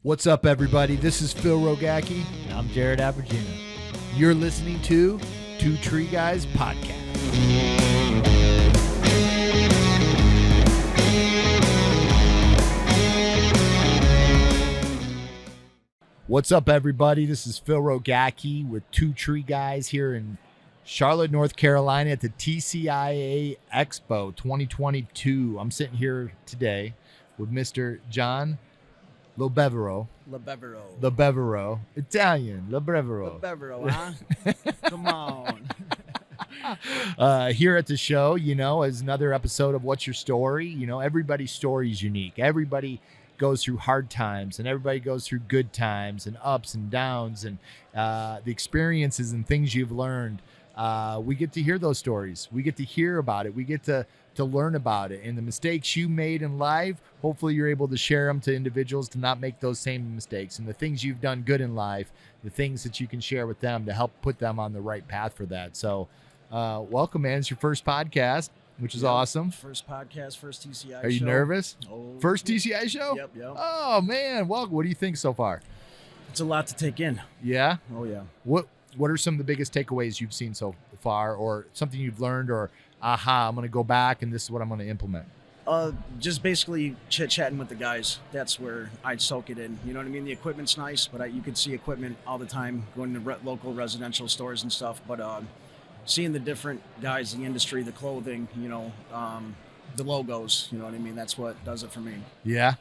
What's up, everybody? This is Phil Rogacki. And I'm Jared Abergina. You're listening to Two Tree Guys Podcast. What's up, everybody? This is Phil Rogacki with Two Tree Guys here in Charlotte, North Carolina at the TCIA Expo 2022. I'm sitting here today with Mr. John Lobevero. Italian. Lobevero, huh? Come on. Here at the show, is another episode of What's Your Story? Everybody's story is unique. Everybody goes through hard times and everybody goes through good times and ups and downs and the experiences and things you've learned. We get to hear those stories. We get to hear about it. We get to learn about it, and the mistakes you made in life, hopefully you're able to share them to individuals to not make those same mistakes, and the things you've done good in life, the things that you can share with them to help put them on the right path for that. So welcome, man. It's your first podcast, which is awesome. First podcast, first TCI show. Are you nervous? Oh, first TCI show? Yep. Oh man, welcome. What do you think so far? It's a lot to take in. Yeah? Oh yeah. What are some of the biggest takeaways you've seen so far, or something you've learned, or I'm going to go back and this is what I'm going to implement? Just basically chit-chatting with the guys. That's where I'd soak it in. You know what I mean? The equipment's nice, but you could see equipment all the time going to local residential stores and stuff. But seeing the different guys in the industry, the clothing, the logos, you know what I mean? That's what does it for me. Yeah.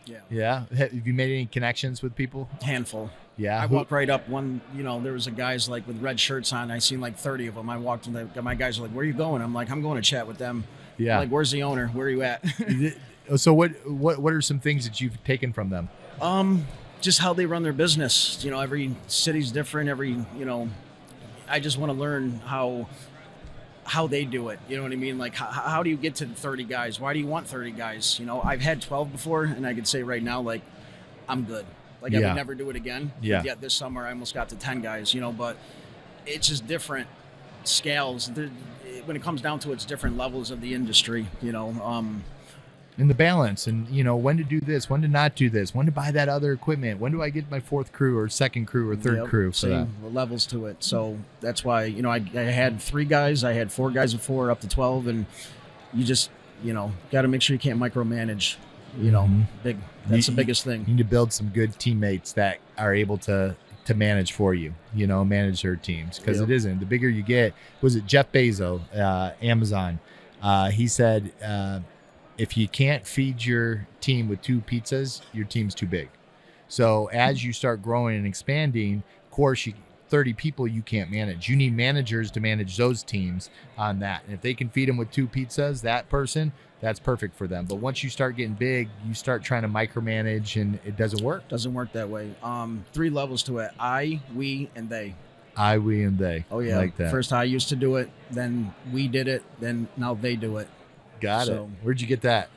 Have you made any connections with people? Handful. Yeah. I walked right up one, there was a guys like with red shirts on. I seen like 30 of them. I walked in, my guys are like, where are you going? I'm like, I'm going to chat with them. Yeah. Like, where's the owner? Where are you at? So what are some things that you've taken from them? Just how they run their business. Every city's different. I just want to learn how they do it. You know what I mean? Like, how do you get to 30 guys? Why do you want 30 guys? I've had 12 before, and I could say right now, like, I'm good. Like, I would never do it again. Yeah. Yet this summer, I almost got to 10 guys, but it's just different scales. When it comes down to it's different levels of the industry, And the balance, and, when to do this, when to not do this, when to buy that other equipment, when do I get my fourth crew or second crew or third crew? Same levels to it. So that's why, I had 3 guys, I had 4 guys before, up to 12, and you just, got to make sure you can't micromanage. That's the biggest thing. You need to build some good teammates that are able to manage for you, manage their teams, because it isn't. The bigger you get, was it Jeff Bezos, Amazon? He said, if you can't feed your team with 2 pizzas, your team's too big. So as you start growing and expanding, of course, 30 people you can't manage. You need managers to manage those teams on that. And if they can feed them with 2 pizzas, that person, that's perfect for them. But once you start getting big, you start trying to micromanage, and it doesn't work. Doesn't work that way. 3 levels to it: I, we, and they. I, we, and they. Oh yeah, like that. First I used to do it, then we did it, then now they do it. Got it. Where'd you get that?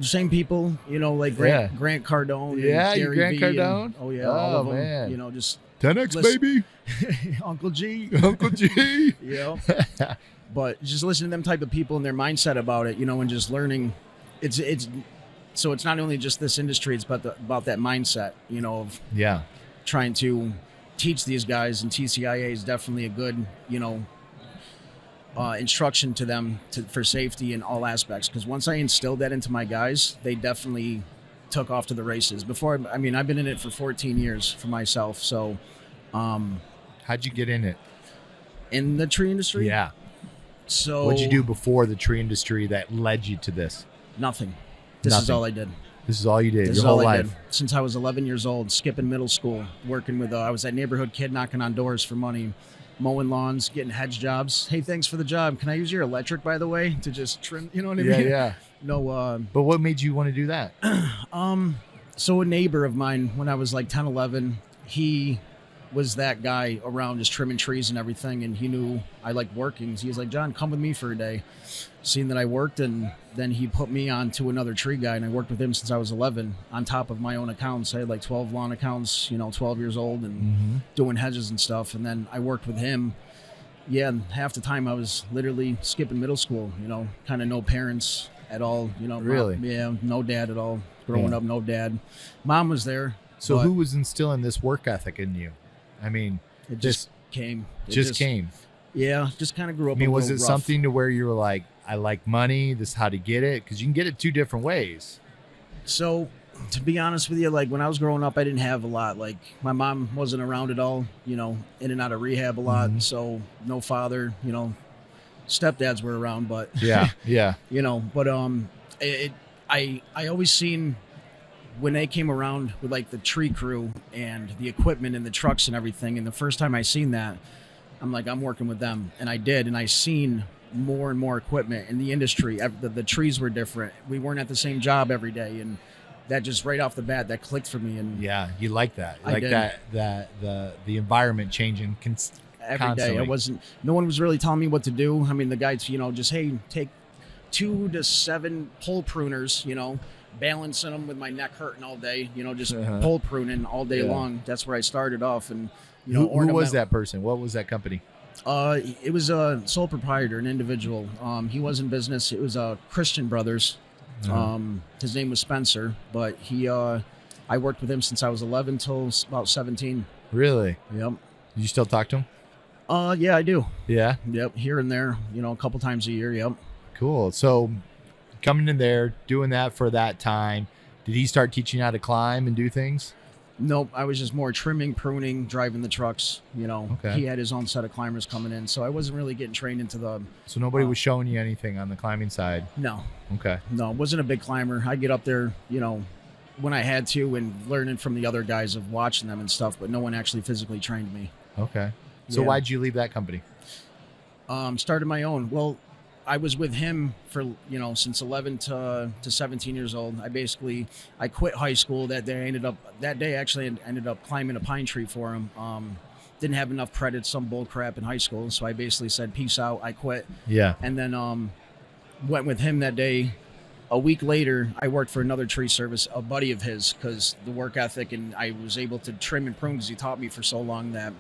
Same people, like Grant Cardone. Yeah, and Gary Grant V Cardone. And, all of them. Man. Just 10X baby. Uncle G. Uncle G. But just listening to them type of people and their mindset about it, and just learning. It's not only just this industry; it's about that mindset, of trying to teach these guys. And TCIA is definitely a good, instruction to them for safety in all aspects. Because once I instilled that into my guys, they definitely took off to the races. Before, I've been in it for 14 years for myself. So, how'd you get in it? In the tree industry? Yeah. So what'd you do before the tree industry that led you to this? Nothing. This is all I did. This is all you did this your is all whole I life? Did. Since I was 11 years old, skipping middle school, working with, I was that neighborhood kid knocking on doors for money, mowing lawns, getting hedge jobs. Hey, thanks for the job. Can I use your electric, by the way, to just trim? You know what I mean? Yeah. No. But what made you want to do that? So a neighbor of mine, when I was like 10, 11, he was that guy around just trimming trees and everything, and he knew I liked working. So he was like, John, come with me for a day. Seeing that I worked, and then he put me on to another tree guy, and I worked with him since I was 11 on top of my own accounts. I had like 12 lawn accounts, 12 years old, and doing hedges and stuff. And then I worked with him. Yeah, and half the time I was literally skipping middle school, kind of no parents at all. Really? Yeah, no dad at all. Growing up, no dad. Mom was there. So but who was instilling this work ethic in you? I mean, It this just came. just came. Yeah, just kind of grew I up. mean, a was little it rough. something to where you were like, I like money, this is how to get it? Because you can get it two different ways. So, to be honest with you, like when I was growing up, I didn't have a lot. Like my mom wasn't around at all. In and out of rehab a lot. Mhm. So no father. Stepdads were around, but Yeah, yeah. But I always seen when they came around with like the tree crew and the equipment and the trucks and everything. And the first time I seen that, I'm like, I'm working with them, and I did, and I seen more and more equipment in the industry. The trees were different. We weren't at the same job every day, and that just right off the bat that clicked for me. And Yeah, you like that. You I like did. that the environment changing every constantly. day, no one was really telling me what to do. I mean, the guys, just hey, take 2 to 7 pole pruners, balancing them with my neck hurting all day, just pole pruning all day Yeah. long. That's where I started off. And Who was ornamental- that person? What was that company? It was a sole proprietor, an individual. He was in business. It was Christian Brothers. His name was Spencer, but I worked with him since I was 11 till about 17. Really? Yep. You still talk to him? Yeah, I do. Yeah. Yep. Here and there, a couple times a year. Yep. Cool. So coming in there, doing that for that time, did he start teaching you how to climb and do things? Nope. I was just more trimming, pruning, driving the trucks. Okay. He had his own set of climbers coming in, so I wasn't really getting trained into the. So nobody was showing you anything on the climbing side? No. Okay. No, wasn't a big climber. I get up there, when I had to, and learning from the other guys of watching them and stuff, but no one actually physically trained me. Okay. So Yeah. why'd you leave that company? Started my own. Well, I was with him for since 11 to 17 years old. I quit high school that day. I ended up climbing a pine tree for him. Didn't have enough credits, some bull crap in high school, so I basically said peace out. I quit, Yeah. and then went with him that day. A week later, I worked for another tree service, a buddy of his, because the work ethic, and I was able to trim and prune because he taught me for so long that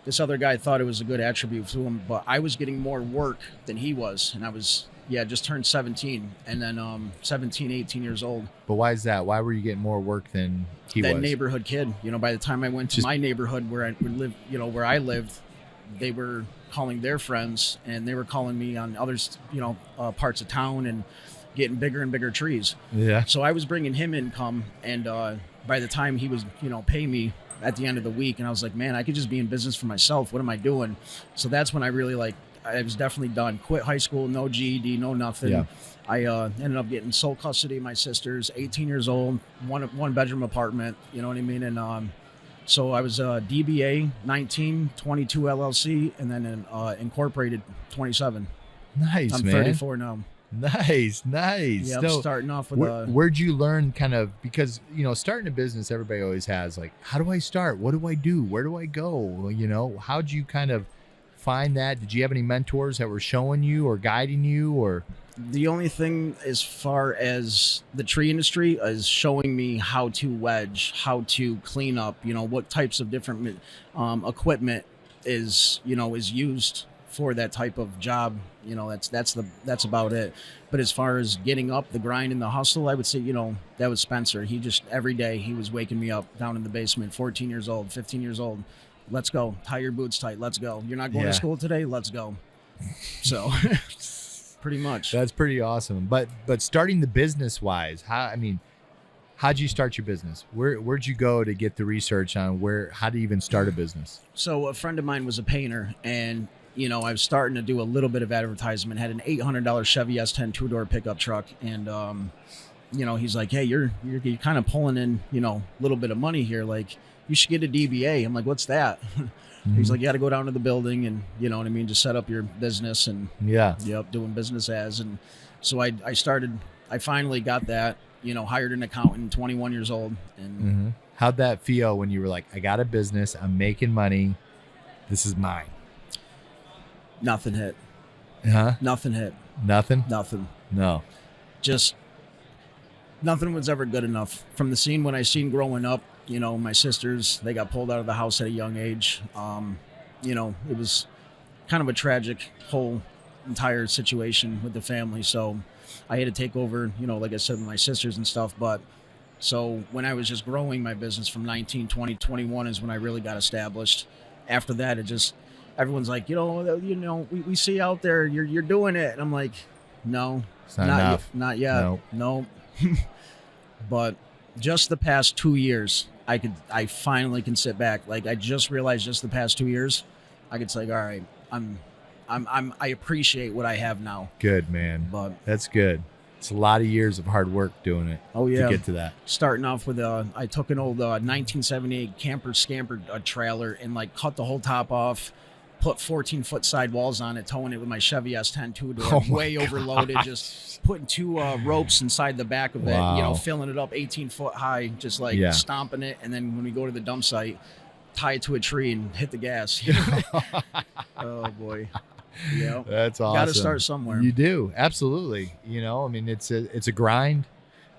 this other guy thought it was a good attribute to him, but I was getting more work than he was. And I was, just turned 17, and then 17, 18 years old. But why is that? Why were you getting more work than he That was? neighborhood kid, by the time I went to my neighborhood where I would live, where I lived, they were calling their friends, and they were calling me on others, parts of town, and getting bigger and bigger trees. Yeah. So I was bringing him income, and by the time he was, pay me at the end of the week, and I was like, man, I could just be in business for myself. What am I doing? So that's when I really I was definitely done. Quit high school, no GED, no nothing. Yeah. I ended up getting sole custody of my sisters, 18 years old, one bedroom apartment, you know what I mean? And so I was DBA 19, 22 LLC, and then incorporated 27. Nice, I'm man. 34 now. Nice. Yeah, I'm So, starting off with where'd you learn kind of, because, starting a business, everybody always has like, how do I start? What do I do? Where do I go? How'd you kind of find that? Did you have any mentors that were showing you or guiding you, or? the only thing as far as the tree industry is showing me how to wedge, how to clean up, what types of different equipment is used for that type of job. That's about it. But as far as getting up the grind and the hustle, I would say, that was Spencer. He just every day he was waking me up down in the basement, 14 years old, 15 years old. Let's go. Tie your boots tight. Let's go. You're not going Yeah. to school today? Let's go. So pretty much. That's pretty awesome. But starting the business wise, how'd you start your business? Where'd you go to get the research on how to even start a business? So a friend of mine was a painter, and I was starting to do a little bit of advertisement. Had an $800 Chevy S10 two-door pickup truck, and he's like, "Hey, you're kind of pulling in a little bit of money here. Like, you should get a DBA." I'm like, "What's that?" He's like, "You got to go down to the building and just set up your business and Yeah. doing business as." And so I finally got that. Hired an accountant, 21 years old, and How'd that feel when you were like, I got a business, I'm making money, this is mine? nothing hit. Huh? Nothing hit. Nothing? Nothing. No. Just nothing was ever good enough. From the scene when I seen growing up, my sisters, they got pulled out of the house at a young age. It was kind of a tragic whole entire situation with the family. So I had to take over, like I said, with my sisters and stuff. But so when I was just growing my business from 19, 20, 21 is when I really got established. After that, it just, everyone's like, we see out there, you're doing it. And I'm like, no, It's not enough. Not yet. No. But just the past 2 years, I finally can sit back. Like, I just realized just the past 2 years, I could say, all right, I appreciate what I have now. Good, man. But that's good. It's a lot of years of hard work doing it. Oh yeah, to get to that. Starting off with I took an old 1978 camper scamper trailer and like cut the whole top off, put 14-foot sidewalls on it, towing it with my Chevy S10 two-door, way overloaded, just putting 2 ropes inside the back of it, filling it up 18-foot high, just like stomping it, and then when we go to the dump site, tie it to a tree and hit the gas. Oh boy. Yeah, that's awesome. Got to start somewhere. You do, absolutely. I mean, it's a grind.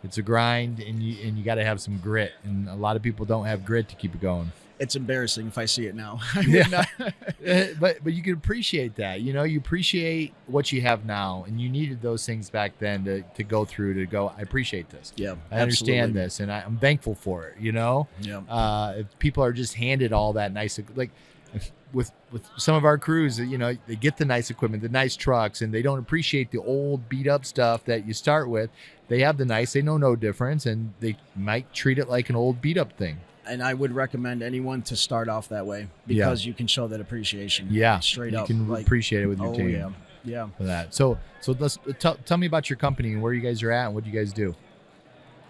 It's a grind, and you got to have some grit. And a lot of people don't have grit to keep it going. It's embarrassing if I see it now. But you can appreciate that. You appreciate what you have now, and you needed those things back then to go through to go. I appreciate this. Yeah, I understand this, and I'm thankful for it. Yeah. If people are just handed all that nice, like. With some of our crews, they get the nice equipment, the nice trucks, and they don't appreciate the old beat up stuff that you start with. They have the nice, they know no difference, and they might treat it like an old beat up thing. And I would recommend anyone to start off that way because you can show that appreciation. Yeah, straight up. You can appreciate it with your team. Yeah. For that. So let's tell me about your company and where you guys are at and what you guys do.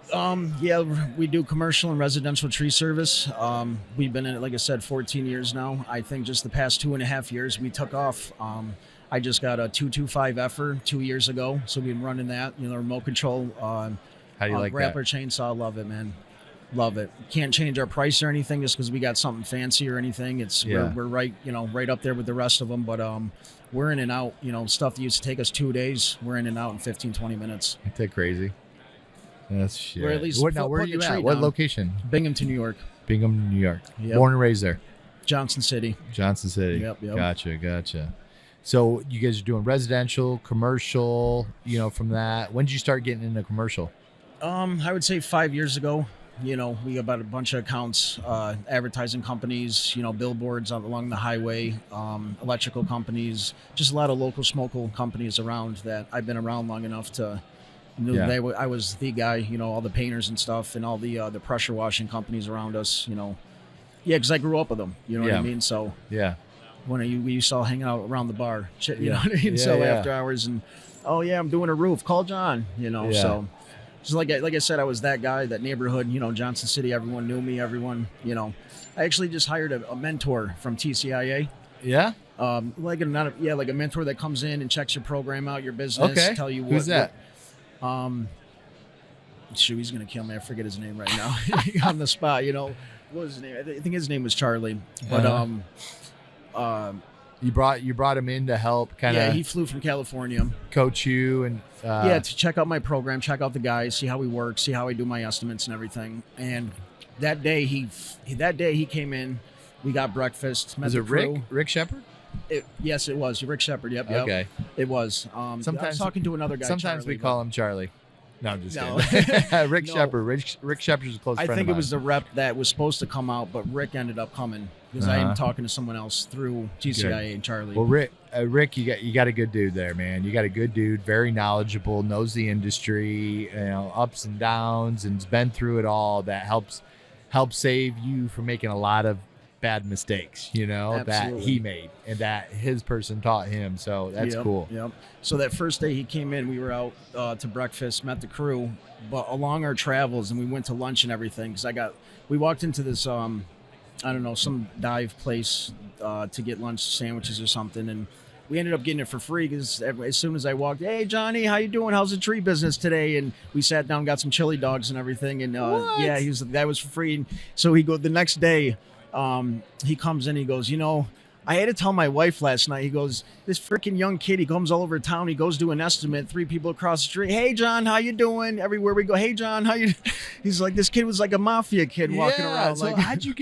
We do commercial and residential tree service. We've been in it, like I said, 14 years now. I think just the past 2.5 years we took off. I just got a 225 effer 2 years ago, so we've been running that. Remote control. How do you like grappler that? chainsaw, love it, man. Love it. Can't change our price or anything just because we got something fancy or anything. We're right, right up there with the rest of them. But we're in and out. Stuff that used to take us 2 days, we're in and out in 15, 20 minutes. Ain't that crazy? That's shit. We're at least where are you at? What location? Binghamton, New York. Binghamton, New York. Yep. Born and raised there. Johnson City. Yep. Gotcha. So you guys are doing residential, commercial, from that. When did you start getting into commercial? I would say 5 years ago. We got about a bunch of accounts, advertising companies, billboards along the highway, electrical companies, just a lot of local smoke companies around that I've been around long enough to I was the guy, all the painters and stuff and all the pressure washing companies around us, because I grew up with them, what I mean? So when we used to all hang out around the bar, you know what I mean? After hours and, I'm doing a roof, call John, so just like I said, I was that guy, that neighborhood, Johnson City, everyone knew me, everyone, I actually just hired a mentor from TCIA. Yeah. Like a mentor that comes in and checks your program out, your business, tell you what. Who's that? He's gonna kill me. I forget his name right now. On the spot, what was his name? I think his name was Charlie. But you brought him in to help kind of. He flew from California, coach you and to check out my program, check out the guys, see how we work, see how I do my estimates and everything. And that day he came in. We got breakfast. Was it Rick Shepard? Yes, it was Rick Shepard. Yep. Okay. It was. Sometimes I was talking to another guy. Sometimes Charlie, we call him Charlie. No, I'm just kidding. Rick Shepard. Rick Shepard's a close friend of mine. I think it was the rep that was supposed to come out, but Rick ended up coming because I am talking to someone else through TCIA and Charlie. Well, Rick, you got a good dude there, man. You got a good dude, very knowledgeable, knows the industry, ups and downs, and's been through it all. That helps save you from making a lot of bad mistakes, that he made and that his person taught him. So that's cool. Yep. So that first day he came in, we were out to breakfast, met the crew, but along our travels, and we went to lunch and everything because we walked into this some dive place to get lunch sandwiches or something, and we ended up getting it for free because as soon as I walked, hey Johnny, how you doing? How's the tree business today? And we sat down, got some chili dogs and everything, and that was for free. And so the next day. He comes in, he goes, I had to tell my wife last night, he goes, this freaking young kid, he comes all over town, he goes to an estimate, 3 people across the street, hey John, how you doing? Everywhere we go, hey John, how you he's like, this kid was like a mafia kid walking around. So how'd you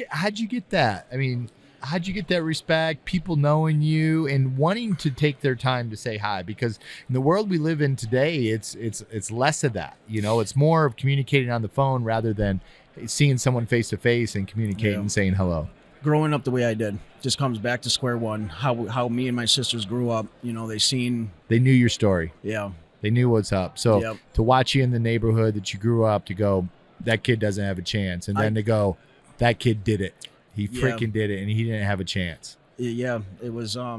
get that? I mean, how'd you get that respect? People knowing you and wanting to take their time to say hi, because in the world we live in today, it's less of that. It's more of communicating on the phone rather than seeing someone face to face and communicating and saying hello. Growing up the way I did just comes back to square one. How me and my sisters grew up. They knew your story. Yeah. They knew what's up. So to watch you in the neighborhood that you grew up, to go, that kid doesn't have a chance. And then to go, that kid did it. He freaking did it, and he didn't have a chance. Yeah, it was. I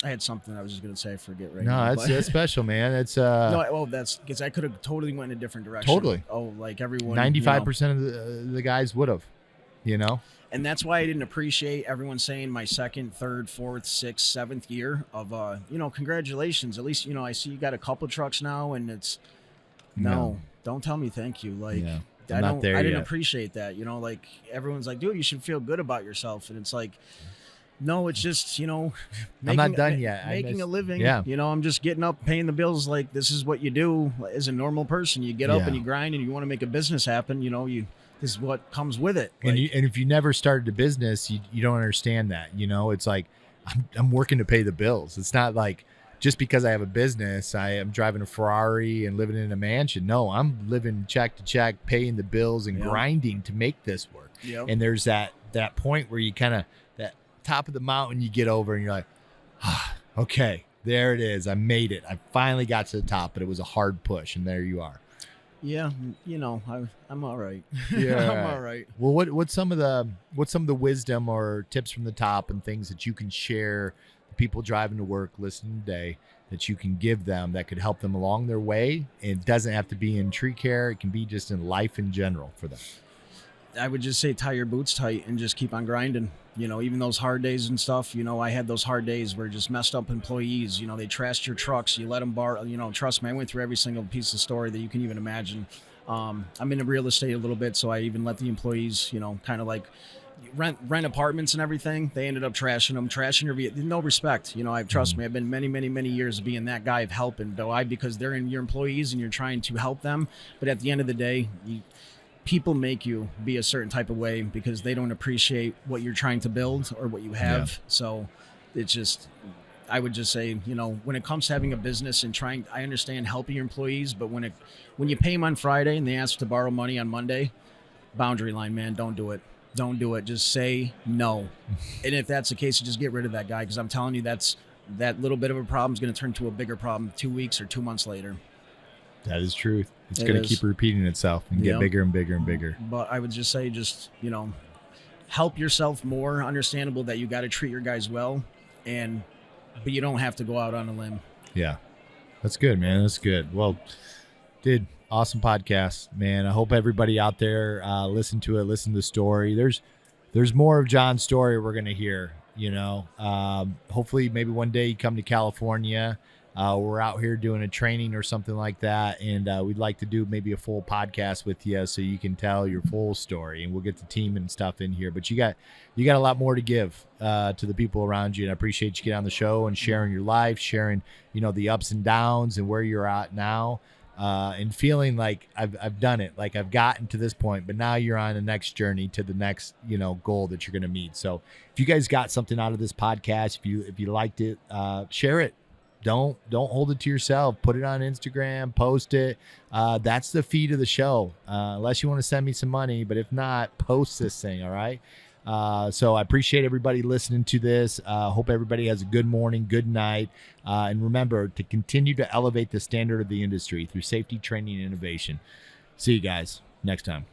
had something I was just gonna say. I forget right now. No, that's special, man. It's that's because I could have totally went in a different direction. Totally. Oh, like everyone. 95% of the guys would have. And that's why I didn't appreciate everyone saying my second, third, fourth, sixth, seventh year of congratulations. At least I see you got a couple trucks now, and it's no. Don't tell me thank you. Like. Yeah. I didn't appreciate that. Like everyone's like, dude, you should feel good about yourself. And it's like, no, it's just, I'm not done yet. Making a living. Yeah. I'm just getting up, paying the bills. Like this is what you do as a normal person. You get up and you grind and you want to make a business happen. This is what comes with it. And if you never started a business, you don't understand that. It's like, I'm working to pay the bills. It's not like, just because I have a business, I am driving a Ferrari and living in a mansion. No, I'm living check to check, paying the bills and grinding to make this work. Yep. And there's that point where you kind of, that top of the mountain you get over and you're like, okay, there it is. I made it. I finally got to the top, but it was a hard push. And there you are. Yeah. I'm all right. Yeah. I'm all right. Well, what's some of the wisdom or tips from the top and things that you can share people driving to work, listening today, that you can give them that could help them along their way? It doesn't have to be in tree care. It can be just in life in general for them. I would just say tie your boots tight and just keep on grinding. Even those hard days and stuff, I had those hard days where just messed up employees, they trashed your trucks, you let them borrow, trust me, I went through every single piece of story that you can even imagine. I'm in real estate a little bit, so I even let the employees, kind of like rent apartments and everything. They ended up trashing your vehicle. No respect. Trust me, I've been many, many, many years being that guy of helping, because they're your employees and you're trying to help them. But at the end of the day, people make you be a certain type of way because they don't appreciate what you're trying to build or what you have. Yeah. So it's just, I would just say, when it comes to having a business and I understand helping your employees, but when you pay them on Friday and they ask to borrow money on Monday, boundary line, man, don't do it. Don't do it. Just say no. And if that's the case, just get rid of that guy. Because I'm telling you, that little bit of a problem is going to turn to a bigger problem 2 weeks or 2 months later. That is truth. It's going to keep repeating itself and get bigger and bigger and bigger. But I would just say, help yourself more. Understandable that you got to treat your guys well, but you don't have to go out on a limb. Yeah, that's good, man. That's good. Well, dude, awesome podcast, man. I hope everybody out there listen to the story. There's more of John's story we're going to hear, hopefully maybe one day you come to California. We're out here doing a training or something like that. And we'd like to do maybe a full podcast with you so you can tell your full story, and we'll get the team and stuff in here. But you got a lot more to give to the people around you. And I appreciate you getting on the show and sharing your life, sharing, the ups and downs and where you're at now. And feeling like I've done it, like I've gotten to this point, but now you're on the next journey to the next, goal that you're going to meet. So if you guys got something out of this podcast, if you liked it, share it. Don't hold it to yourself. Put it on Instagram, post it. That's the feed of the show. Unless you want to send me some money, but if not, post this thing. All right. So I appreciate everybody listening to this. Hope everybody has a good morning, good night. And remember to continue to elevate the standard of the industry through safety, training, and innovation. See you guys next time.